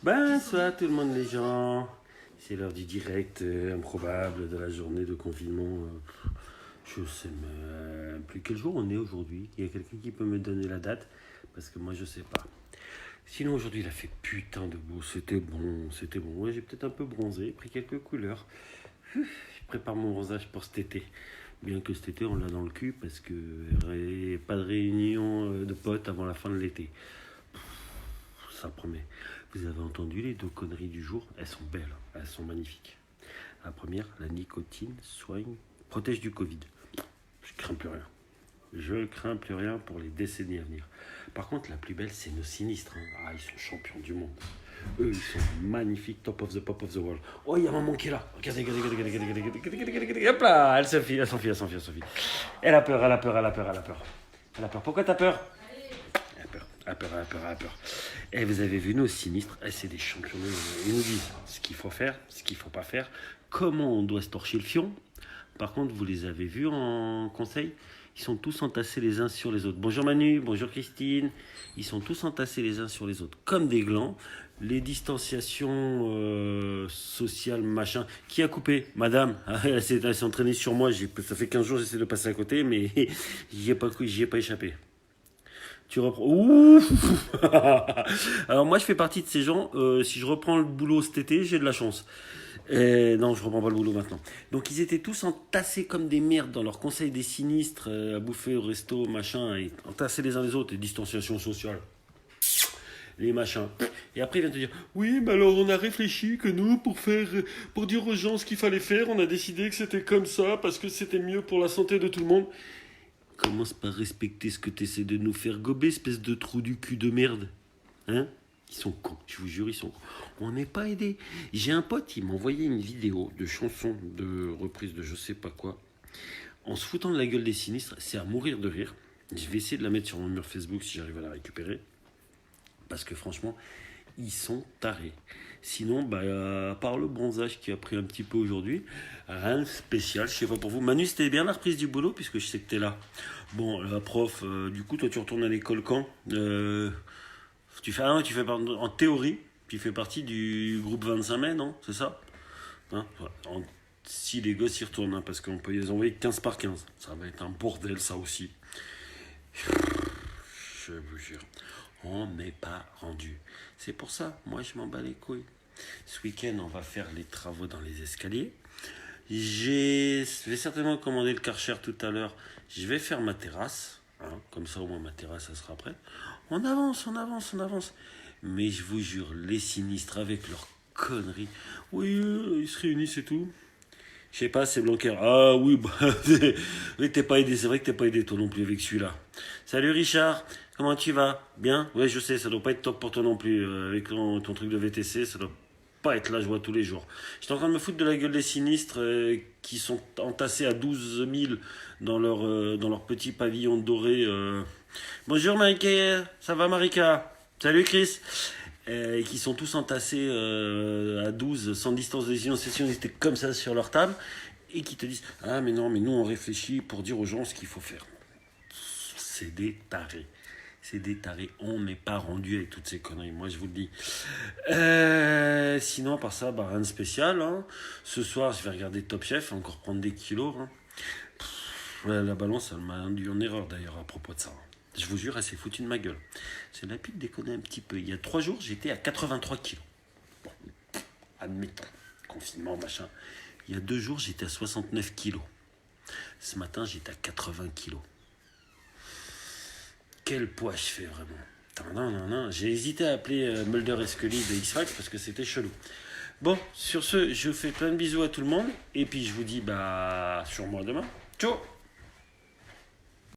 Bonsoir tout le monde les gens. C'est l'heure du direct improbable de la journée de confinement. Je sais même plus quel jour on est aujourd'hui. Il y a quelqu'un qui peut me donner la date parce que moi je sais pas. Sinon aujourd'hui il a fait putain de beau. C'était bon, c'était bon. Ouais, j'ai peut-être un peu bronzé, pris quelques couleurs. Je prépare mon bronzage pour cet été. Bien que cet été on l'a dans le cul parce que pas de réunion de potes avant la fin de l'été. Ça promet. Vous avez entendu les deux conneries du jour? Elles sont belles, elles sont magnifiques. La première, la nicotine soigne, protège du Covid. Je crains plus rien. Je crains plus rien pour les décennies à venir. Par contre, la plus belle, c'est nos sinistres. Ah, ils sont champions du monde. Eux, ils sont magnifiques, top of the pop of the world. Oh, il y a maman qui est là. Regardez, regardez. Hop là, elle s'enfuit. Elle a peur. Elle a peur. Pourquoi t'as peur? Elle a peur. Et vous avez vu nos sinistres, c'est des champions. Ils nous disent ce qu'il faut faire, ce qu'il ne faut pas faire, comment on doit se torcher le fion. Par contre, vous les avez vus en conseil? Ils sont tous entassés les uns sur les autres. Bonjour Manu, bonjour Christine. Ils sont tous entassés les uns sur les autres, comme des glands. Les distanciations sociales, machin. Qui a coupé? Madame, elle s'est entraînée sur moi. Ça fait 15 jours que j'essaie de passer à côté, mais j'y ai pas échappé. Tu reprends. Ouh. Alors moi je fais partie de ces gens, si je reprends le boulot cet été, j'ai de la chance. Non, je reprends pas le boulot maintenant. Donc ils étaient tous entassés comme des merdes dans leur conseil des sinistres, à bouffer au resto, machin, et entassés les uns les autres, et distanciation sociale. Les machins. Et après, il vient te dire, oui, mais alors on a réfléchi que nous, pour dire aux gens ce qu'il fallait faire, on a décidé que c'était comme ça, parce que c'était mieux pour la santé de tout le monde. Commence par respecter ce que tu essaies de nous faire gober, espèce de trou du cul de merde. Hein? Ils sont cons, je vous jure, ils sont cons. On n'est pas aidés. J'ai un pote, il m'a envoyé une vidéo de chanson, de reprise de je sais pas quoi, en se foutant de la gueule des sinistres. C'est à mourir de rire. Je vais essayer de la mettre sur mon mur Facebook si j'arrive à la récupérer. Parce que franchement, ils sont tarés. Sinon, à part le bronzage qui a pris un petit peu aujourd'hui, rien de spécial, je sais pas pour vous. Manu, c'était bien la reprise du boulot, puisque je sais que t'es là. Bon, la prof, du coup, toi tu retournes à l'école quand? Tu fais en théorie, tu fais partie du groupe 25 mai, non? C'est ça? Hein? Si les gosses y retournent, hein, parce qu'on peut les envoyer 15 par 15. Ça va être un bordel, ça aussi. Je vous jure. On n'est pas rendu. C'est pour ça, moi je m'en bats les couilles. Ce week-end, on va faire les travaux dans les escaliers. Je vais certainement commander le Karcher tout à l'heure. Je vais faire ma terrasse. Hein, comme ça, au moins, ma terrasse, ça sera prête. On avance. Mais je vous jure, les sinistres avec leurs conneries. Oui, ils se réunissent et tout. Je sais pas, c'est Blanquer. Ah oui, oui, t'es pas aidé. C'est vrai que t'es pas aidé toi non plus avec celui-là. Salut Richard, comment tu vas? Bien? Ouais, je sais, ça doit pas être top pour toi non plus. Avec ton truc de VTC, ça doit pas être la joie tous les jours. J'étais en train de me foutre de la gueule des sinistres qui sont entassés à 12 000 dans leur petit pavillon doré. Bonjour Marika, ça va Marika? Salut Chris. Et qui sont tous entassés à 12 sans distance de distanciation, ils étaient comme ça sur leur table, et qui te disent ah mais non, mais nous on réfléchit pour dire aux gens ce qu'il faut faire. C'est des tarés. On n'est pas rendu avec toutes ces conneries, moi je vous le dis. Sinon, à part ça, rien de spécial. Hein. Ce soir, je vais regarder Top Chef, encore prendre des kilos. Hein. La balance, elle m'a induit en erreur d'ailleurs à propos de ça. Je vous jure, elle s'est foutue de ma gueule. C'est la pute de déconner un petit peu. Il y a 3 jours, j'étais à 83 kilos. Bon, admettons, confinement, machin. Il y a 2 jours, j'étais à 69 kilos. Ce matin, j'étais à 80 kilos. Quel poids je fais vraiment. Non. J'ai hésité à appeler Mulder et Scully de X-Files parce que c'était chelou. Bon, sur ce, je fais plein de bisous à tout le monde. Et puis je vous dis sûrement à demain. Ciao.